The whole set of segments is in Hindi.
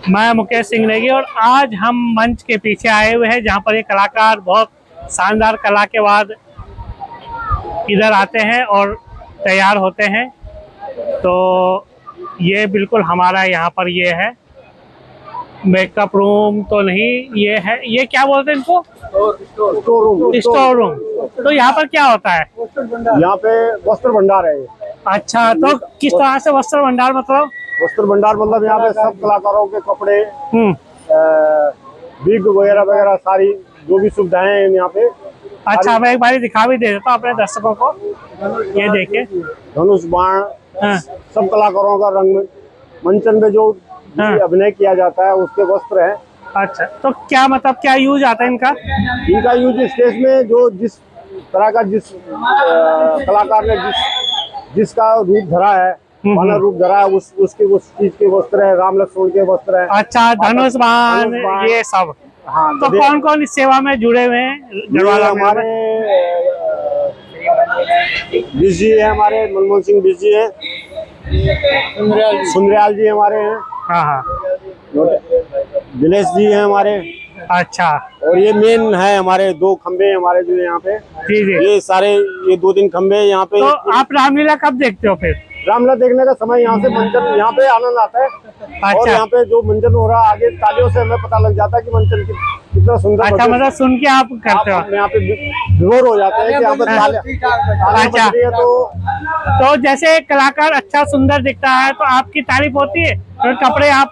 मैं मुकेश सिंह नेगी और आज हम मंच के पीछे आए हुए हैं जहां पर ये कलाकार बहुत शानदार कला के बाद इधर आते हैं और तैयार होते हैं। तो ये बिल्कुल हमारा यहाँ पर ये है मेकअप रूम तो नहीं, ये है, ये क्या बोलते हैं इनको, स्टोर रूम। तो यहाँ पर क्या होता है? यहाँ पे वस्त्र भंडार है। अच्छा, तो किस तरह से वस्त्र भंडार मतलब? वस्त्र भंडार मतलब यहाँ पे सब कलाकारों के कपड़े, बिग वगैरह वगैरह सारी जो भी सुविधाएं हैं यहाँ पे। अच्छा, मैं एक बार दिखा भी दे देता हूँ अपने दर्शकों को। ये देखिए, धनुष बाण, सब कलाकारों का रंग मंचन में जो अभिनय किया जाता है उसके वस्त्र हैं। अच्छा, तो क्या मतलब क्या यूज आता है इनका? इनका यूज स्टेज में जो जिस तरह का जिस कलाकार ने जिसका रूप धरा है, मानव रूप धरा है, उसके उस चीज के वस्त्र है। राम लक्ष्मण के वस्त्र है। अच्छा, धनुष बाण ये सब। हाँ, तो कौन कौन इस सेवा में जुड़े हुए हैं? हमारे बिजी है, हमारे मनमोहन सिंह बिजी है, सुंदरयाल जी हमारे हैं। हाँ हाँ, दिनेश जी हैं हमारे। अच्छा, और ये मेन है हमारे दो खंबे हमारे जो यहाँ पे। जी जी, ये सारे ये 2-3 खंबे यहाँ पे। तो आप रामलीला कब देखते हो फिर? रामलीला देखने का समय यहाँ से मंचन, यहाँ पे आनंद आता है। अच्छा, और यहाँ पे जो मंचन हो रहा है आगे तालियों से हमें पता लग जाता है कि मंचन कितना सुंदर। अच्छा, मतलब सुन के आप करते हो? यहाँ पे विभोर हो जाते हैं कि यहाँ पे तालियां बज रही है। तो जैसे कलाकार अच्छा सुंदर दिखता है तो आपकी तारीफ होती है, तो कपड़े आप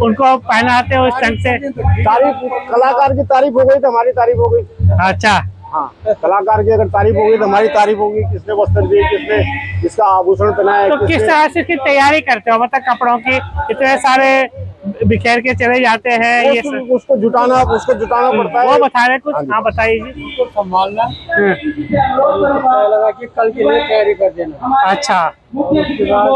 उनको पहनाते हो इस ढंग से? तारीफ, कलाकार की तारीफ हो गई तो हमारी तारीफ हो गई। अच्छा, हाँ, कलाकार की अगर तारीफ होगी तो हमारी तारीफ होगी। किसने वस्त्र दिए, किसने इसका आभूषण पहना है। तो किस तरह से इसकी तैयारी करते हो? मतलब कपड़ों की इतने सारे बिखेर के चले जाते हैं, ये उसको जुटाना पड़ता है। वो बता रहे कुछ? हाँ बताइए। उसको संभालना, लगा कि कल के लिए तैयारी कर देना। अच्छा, उसके बाद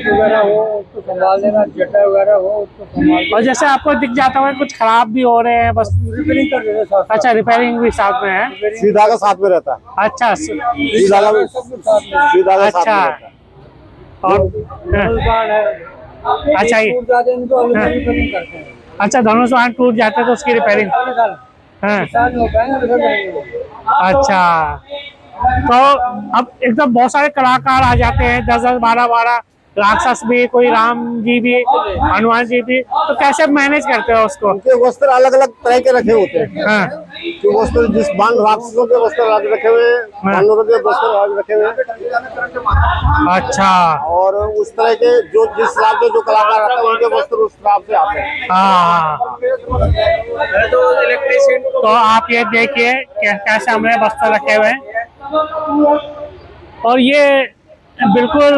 वगैरह हो उसको संभाल देना, जटा वगैरह हो उसको संभाल। और जैसे आपको दिख जाता है कुछ खराब भी हो रहे हैं, बस रिपेयरिंग कर देना साथ। अच्छा, रिपेयरिंग भी साथ में है। सीधा का साथ में रहता है। अच्छा, सीधा का साथ में रहता है। और अच्छा, ये जाते हैं तो रिपेयरिंग करते हैं। अच्छा, धनुष बाण टूट जाते हैं तो उसकी रिपेयरिंग। अच्छा, तो अब एकदम बहुत सारे कलाकार आ जाते हैं, 10-10, 12-12 राक्षस भी, कोई राम जी भी, हनुमान जी भी, तो कैसे मैनेज करते हो उसको? उनके वस्त्र अलग अलग तरह के रखे होते हैं। हाँ, जो वस्त्र जिस बाण राक्षसों के वस्त्र अलग रखे हुए हैं, बानरों के वस्त्र अलग रखे हुए हैं। अच्छा, और उस तरह के जो जिस हिसाब से जो कलाकार आता है उनके वस्त्र उस हिसाब से आते हैं। हाँ, तो आप ये देखिए कैसे हमने वस्त्र रखे हुए हैं। और ये बिल्कुल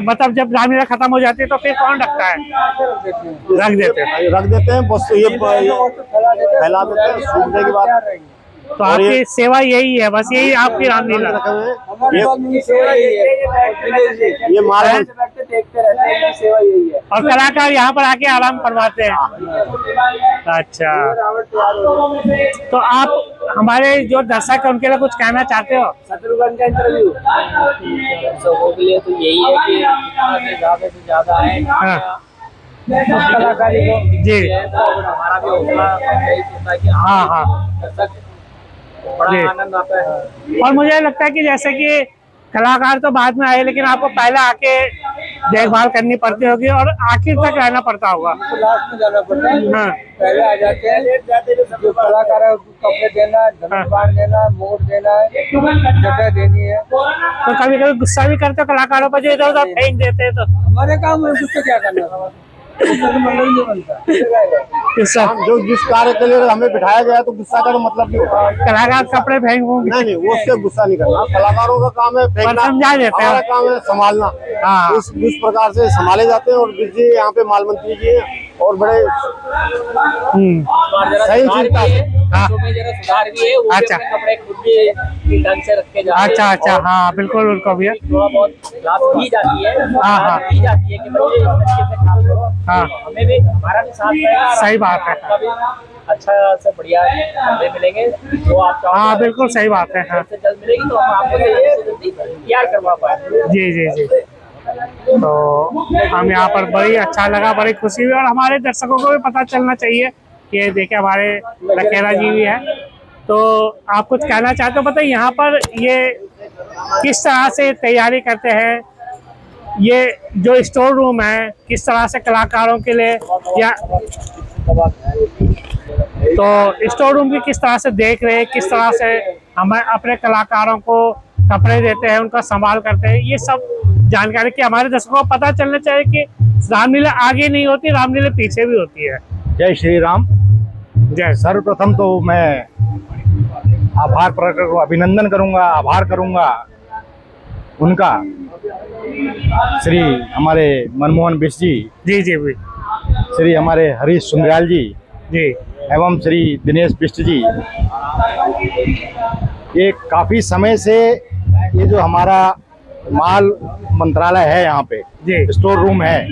मतलब जब रामलीला खत्म हो जाती है तो फिर कौन रखता है? रख देते हैं बस। ये फैला देते हैं सूखने के बाद। तो आपकी सेवा यही है, बस यही आपकी रामलीला? ये माल देखते रहते हैं, सेवा यही है। और कलाकार यहाँ पर आके आराम करवाते हैं। अच्छा, तो आप हमारे जो दर्शक है उनके लिए कुछ कहना चाहते हो? शत्रुघ्न का इंटरव्यू दर्शकों के लिए तो यही है कि ज्यादा से ज्यादा है कलाकारी को जी, हमारा भी हौसला होता है कि हाँ हाँ, दर्शक बड़ा आनंद आता है। और मुझे लगता है कि जैसे कि कलाकार तो बाद में आए, लेकिन आपको पहले आके देखभाल करनी पड़ती होगी और आखिर तक रहना पड़ता होगा। तो लास्ट में जाना पड़ता है। हाँ, पहले आ जाते हैं, जो कलाकार है उसको कपड़े देना है, धनुष बाण देना है, मोड़ देना है, जगह देनी है। तो कभी कभी गुस्सा भी करते हो कलाकारों पर जो इधर उधर फेंक देते हैं? तो हमारे काम है उससे क्या करना, मंडल नहीं बनता। जो जिस कार्य के लिए हमें बिठाया गया तो गुस्सा का तो मतलब नहीं होता। कलाकार कपड़े फेंक होंगे? नहीं, वो उससे गुस्सा नहीं करना। कलाकारों का काम है फेंकना, समझा देते हैं। हमारा काम है संभालना। हाँ, उस प्रकार से संभाले जाते हैं। और जी यहाँ पे माल मंत्री जी हैं और बड़े सही चिंता से सुधार भी है। वो अच्छा, कपड़े खुद भी ढंग से रखे जाते हैं। अच्छा अच्छा, हाँ बिल्कुल, उनको भी थोड़ा बहुत लाभ दी जाती है। हाँ हाँ, दी जाती है कि बच्चे इस तरीके से काम करो। हाँ, हमें भी हमारा भी साथ रहेगा। सही बात है। आपका भी अच्छा से बढ़िया कपड़े मिलेंगे जो आप चाहो। हाँ बिल्कुल सही बात है। हाँ, जल्द मिलेगी तो हम आपको जल्दी तैयार करवा पाएंगे। जी जी जी। तो हम यहाँ पर बड़ी अच्छा लगा, बड़ी खुशी हुई, और हमारे दर्शकों को भी पता चलना चाहिए कि देखिए हमारे लखेरा जी भी है। तो आप कुछ कहना चाहते हो, बताइए यहाँ पर ये किस तरह से तैयारी करते हैं, ये जो स्टोर रूम है किस तरह से कलाकारों के लिए, या तो स्टोर रूम की किस तरह से देख रहे हैं, किस तरह से हम अपने कलाकारों को कपड़े देते हैं, उनका संभाल करते हैं, ये सब जानकारी कि हमारे दर्शकों को पता चलना चाहिए कि रामलीला आगे नहीं होती, रामलीला पीछे भी होती है। जय श्री राम। जय। सर्वप्रथम तो मैं आभार प्रकट करूँ, अभिनंदन करूंगा, आभार करूंगा उनका, श्री हमारे मनमोहन बिष्ट जी, जी जी भी, श्री हमारे हरीश सुंदरियाल जी जी, एवं श्री दिनेश बिष्ट जी। ये काफ़ी समय से ये जो हमारा माल मंत्रालय है, यहाँ पे जी, स्टोर रूम है,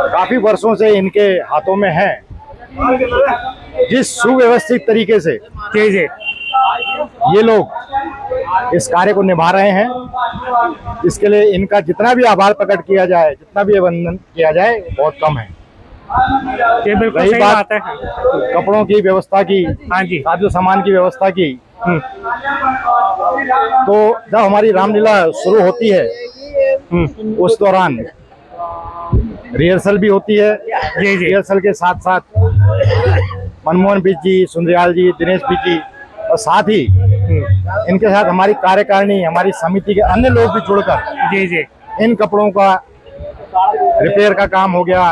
काफ़ी वर्षों से इनके हाथों में है। जिस सुव्यवस्थित तरीके से जी जी, ये लोग इस कार्य को निभा रहे हैं, इसके लिए इनका जितना भी आभार प्रकट किया जाए, जितना भी अभिनंदन किया जाए, बहुत कम है। ये बिल्कुल रही सही बात बात है। कपड़ों की व्यवस्था की, हाँ जी, साजो सामान की व्यवस्था की, तो जब हमारी रामलीला शुरू होती है उस दौरान रिहर्सल भी होती है। जी जी, रिहर्सल के साथ साथ मनमोहन बिष्ट जी, सुंदरियाल जी, दिनेश बिष्ट जी, और साथ ही इनके साथ हमारी कार्यकारिणी, हमारी समिति के अन्य लोग भी जुड़कर जी जी, इन कपड़ों का रिपेयर का काम हो गया,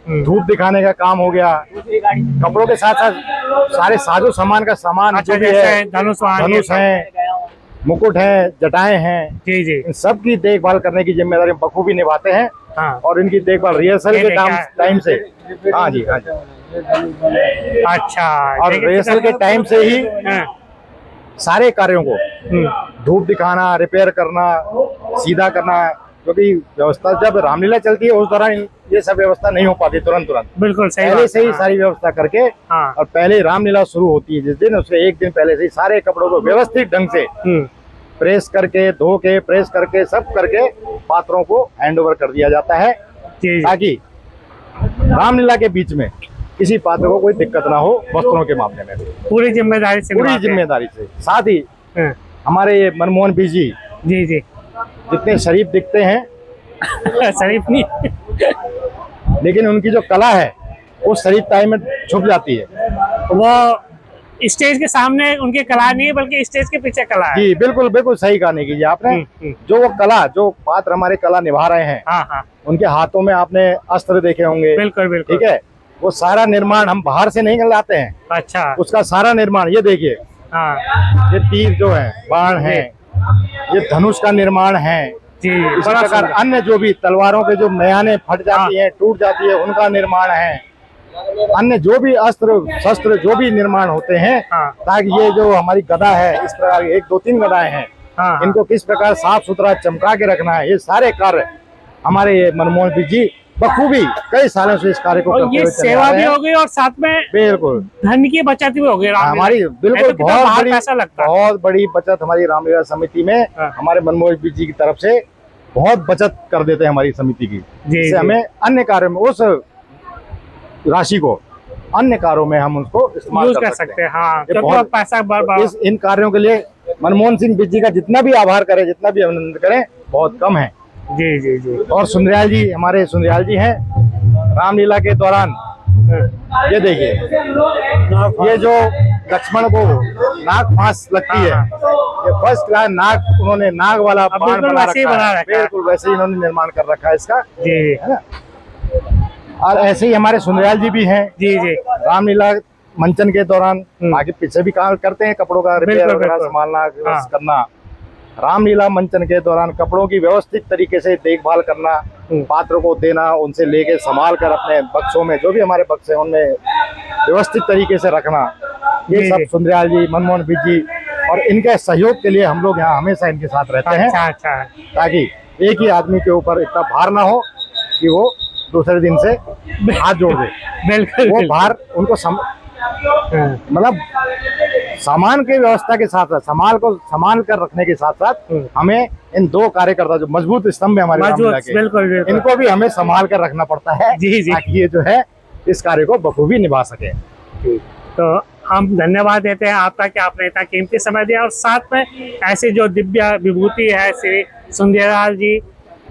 धूप दिखाने का काम हो गया, कपड़ों के साथ साथ सारे साजो सामान का सामान अच्छा जो भी जैसे है, धनुष है, मुकुट है, जटाएं हैं, जी जी, इन सब की देखभाल करने की जिम्मेदारी बखूबी निभाते हैं। हाँ, और इनकी देखभाल रिहर्सल ये के देखा है। टाइम से, हाँ जी हाँ जी, अच्छा, और देखिए, रिहर्सल के टाइम से ही हाँ, सारे कार्यों को, धूप दिखाना, रिपेयर करना, सीधा करना, क्योंकि व्यवस्था जब रामलीला चलती है उस दौरान ये सब व्यवस्था नहीं हो पाती तुरंत, बिल्कुल सही पहले बात से ही है, सारी व्यवस्था करके, हाँ, और पहले रामलीला शुरू होती है जिस दिन, उसके एक दिन पहले से ही सारे कपड़ों को व्यवस्थित ढंग से प्रेस करके, धो के, प्रेस करके, सब करके पात्रों को हैंडओवर कर दिया जाता है, जी जी, ताकि रामलीला के बीच में किसी पात्र को कोई दिक्कत ना हो वस्त्रों के मामले में। पूरी जिम्मेदारी से पूरी निभाते हैं। जिम्मेदारी से। साथ ही हाँ, हमारे ये मनमोहन बिष्ट जी जी जी, जितने शरीफ दिखते हैं, शरीफ नहीं, लेकिन उनकी जो कला है वो शरीफताई में छुप जाती है। वो स्टेज के सामने उनकी कला नहीं है, बल्कि स्टेज के पीछे कला है। जी बिल्कुल बिल्कुल सही कहा नहीं कीजिए आपने। जो वो कला, जो पात्र हमारे कला निभा रहे हैं, हाँ हाँ, उनके हाथों में आपने अस्त्र देखे होंगे, बिल्कुल बिल्कुल, ठीक है, वो सारा निर्माण हम बाहर से नहीं लाते हैं, अच्छा, उसका सारा निर्माण, ये देखिए, हाँ, ये तीर जो है, बाण है, ये धनुष का निर्माण है, जी, इसी बड़ा प्रकार सुंदर। अन्य जो भी तलवारों के जो म्याने फट जाती हैं, टूट जाती है, उनका निर्माण है, अन्य जो भी अस्त्र शस्त्र जो भी निर्माण होते हैं, हाँ, ताकि ये जो हमारी गदा है, इस प्रकार 1 2 3 गदाएं हैं, हाँ, इनको किस प्रकार साफ सुथरा चमका के रखना है, ये सारे कार्य हमारे ये मनमोहन बिष्ट जी बखूबी कई सालों से इस कार्य को और करते ये हुए चले आ सेवा रहे भी हैं। हो गई और साथ में बिल्कुल धन की बचत भी हो गई। रामलीला हमारी नहीं बिल्कुल तो कितना बहुत बाहर बड़ी, पैसा लगता है। बहुत बड़ी बचत हमारी रामलीला समिति में, हाँ। हमारे मनमोहन बिष्ट जी की तरफ से बहुत बचत कर देते हैं हमारी समिति की, जी, जिससे हमें अन्य कार्यों में उस राशि को अन्य कार्यों में हम उसको इस्तेमाल यूज कर सकते हैं, हाँ, ये क्योंकि बहुत- वो पैसा बर्बाद। इन कार्यों के लिए मनमोहन सिंह बिष्ट जी का जितना भी आभार करें, जितना भी अभिनंदन करें, बहुत कम है। जी जी जी, और सुंदरियाल जी, हमारे सुंदरियाल जी हैं, रामलीला के दौरान ये देखिए, ये जो लक्ष्मण को नाग फांस लगती है, ये फर्स्ट क्लास नाग, उन्होंने नाग वाला बाण बिल्कुल बना वैसे ही रखा बना है, रखा है। बिल्कुल वैसे ही इन्होंने निर्माण कर रखा है इसका, जी है ना। और ऐसे ही हमारे सुंदरियाल जी भी हैं, जी जी, रामलीला मंचन के दौरान आगे पीछे भी काम करते हैं, कपड़ों का रिपेयर बिल्कुल, वगैरह बिल्कुल। संभालना, हाँ। करना। रामलीला मंचन के दौरान कपड़ों की व्यवस्थित तरीके से देखभाल करना, पात्र को देना, उनसे लेके संभाल कर अपने बक्सों में, जो भी हमारे बक्स हैं उनमें व्यवस्थित तरीके से रखना, ये जी, सब जी। सुंदरियाल जी, मनमोहन बिष्ट जी और इनके सहयोग के लिए हम लोग यहाँ हमेशा इनके साथ रहते हैं, अच्छा अच्छा, ताकि एक ही आदमी के ऊपर इतना भार ना हो कि वो दूसरे दिन से हाथ जोड़ दे। बिल्कुल वो बिल्कुल। भार उनको हाँ, मतलब सामान की व्यवस्था के साथ साथ संभाल कर रखने के साथ साथ हमें इन दो कार्यकर्ता जो मजबूत स्तंभ है हमारे रामलीला के, बिल्कुल बिल्कुल इनको भी हमें संभाल कर रखना पड़ता है जी, जी। ताकि ये जो है इस कार्य को बखूबी निभा सके। तो हम धन्यवाद देते हैं आपका कि आपने इतना कीमती समय दिया, और साथ में ऐसी जो दिव्य विभूति है श्री सुंदरलाल जी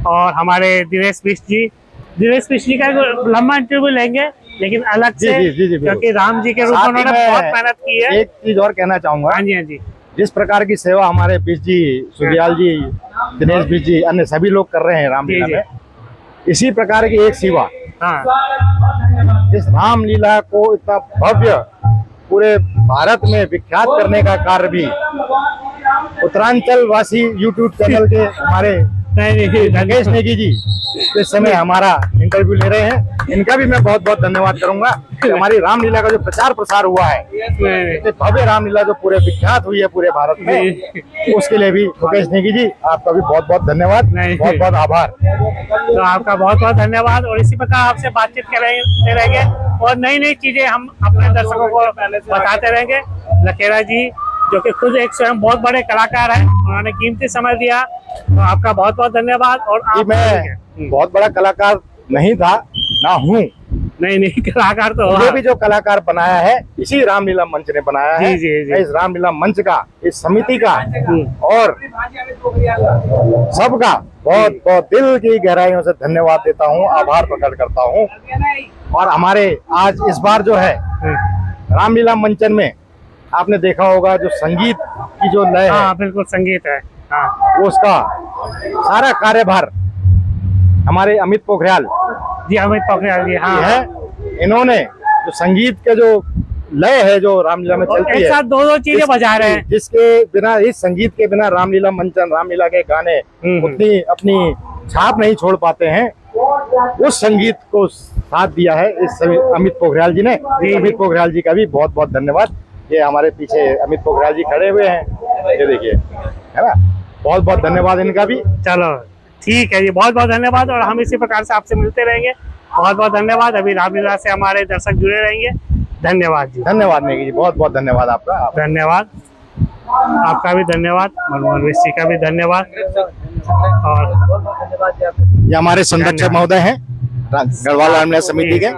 और हमारे दिनेश बिष्ट जी का लंबा इंटरव्यू लेंगे, लेकिन अलग से, जी, बिल्कुल। क्योंकि राम जी के रूप में साथ ही उन्होंने मैं बहुत मेहनत की है। एक चीज और कहना चाहूंगा, हाँ जी, हाँ जी, जिस प्रकार की सेवा हमारे बिष्ट जी, सुंदरलाल जी, दिनेश बिष्ट जी, अन्य सभी लोग कर रहे हैं रामलीला जी, जी। में, इसी प्रकार की एक सेवा हाँ इस रामलीला को इतना भव्य पूरे भारत में विख्यात करने का कार्य भी उत्तरांचल वासी यूट्यूब चैनल के हमारे नगेश नेगी जी इस समय हमारा इंटरव्यू ले रहे हैं, इनका भी मैं बहुत बहुत धन्यवाद करूंगा कि हमारी रामलीला का जो प्रचार प्रसार हुआ है, इतने भव्य रामलीला जो पूरे विख्यात हुई है पूरे भारत में, उसके लिए भी मुकेश नेगी जी आपका भी बहुत बहुत धन्यवाद, बहुत बहुत आभार। तो आपका बहुत बहुत धन्यवाद, और इसी प्रकार आपसे बातचीत करते रहेंगे और नई नई चीजें हम अपने दर्शकों को बताते रहेंगे। लखेरा जी जो कि खुद एक स्वयं बहुत बड़े कलाकार हैं, उन्होंने कीमती समय दिया, तो आपका बहुत बहुत धन्यवाद। और आप मैं बहुत बड़ा कलाकार नहीं था, ना हूँ, नहीं कलाकार तो मुझे भी जो कलाकार बनाया है इसी रामलीला मंच ने बनाया है। जी, जी। मैं इस रामलीला मंच का, इस समिति का और सबका बहुत बहुत दिल की गहराइयों से धन्यवाद देता हूँ, आभार प्रकट करता हूँ। और हमारे आज इस बार जो है रामलीला मंचन में आपने देखा होगा जो संगीत की जो लय है, हाँ बिल्कुल संगीत है, हाँ वो उसका सारा कार्यभार हमारे अमित पोखरियाल जी, अमित पोखरियाल जी, हाँ है। इन्होंने जो संगीत का जो लय है जो रामलीला में चलती एक है, साथ दो चीजें बजा रहे हैं, जिसके बिना, इस संगीत के बिना रामलीला मंचन, रामलीला के गाने उतनी अपनी छाप नहीं छोड़ पाते हैं। उस संगीत को साथ दिया है इस अमित पोखरियाल जी ने। अमित पोखरियाल जी का भी बहुत बहुत धन्यवाद। ये हमारे पीछे अमित पोखरियाल जी खड़े हुए हैं, ये देखिए, है ना, बहुत बहुत धन्यवाद इनका भी। चलो ठीक है जी, बहुत बहुत धन्यवाद, और हम इसी प्रकार से आपसे मिलते रहेंगे। बहुत बहुत धन्यवाद। अभी रामलीला से हमारे दर्शक जुड़े रहेंगे। धन्यवाद जी, धन्यवाद नेगी जी, बहुत बहुत धन्यवाद आपका। धन्यवाद आपका भी धन्यवाद, मनमोहन बिष्ट जी का भी धन्यवाद। और ये हमारे संरक्षक महोदय हैं गढ़वाल रामलीला समिति के।